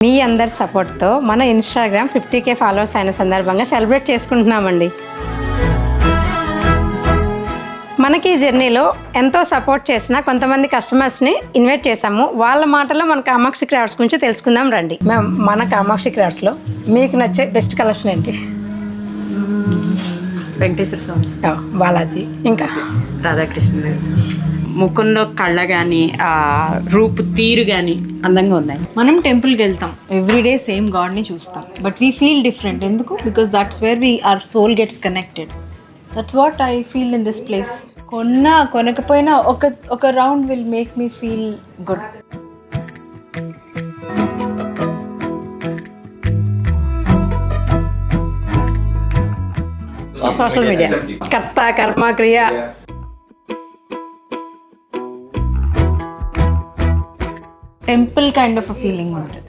మీ అందరి సపోర్ట్తో మన ఇన్స్టాగ్రామ్ 50K ఫాలోవర్స్ అయిన సందర్భంగా సెలబ్రేట్ చేసుకుంటున్నామండి. మనకి ఈ జర్నీలో ఎంతో సపోర్ట్ చేసిన కొంతమంది కస్టమర్స్ని ఇన్వైట్ చేశాము. వాళ్ళ మాటలో మన కామాక్షి క్రాఫ్ట్స్ గురించి తెలుసుకుందాం రండి. మ్యామ్, మన కామాక్షి క్రాఫ్ట్స్లో మీకు నచ్చే బెస్ట్ కలెక్షన్ ఏంటి? వెంకటేశ్వర స్వామి, బాలాజీ, ఇంకా రాధాకృష్ణ, ముఖంలో కళ్ళ కానీ రూపు తీరు కానీ అందంగా ఉన్నాయి. మనం టెంపుల్కి వెళ్తాం, ఎవ్రీడే సేమ్ గాడ్ని చూస్తాం, బట్ వీ ఫీల్ డిఫరెంట్. ఎందుకు? Because that's where our soul gets connected. That's what I feel in this place. కొనకపోయినా ఒక round will make me feel good. Social media కర్త కర్మ క్రియ temple kind of a feeling ఉంటుంది.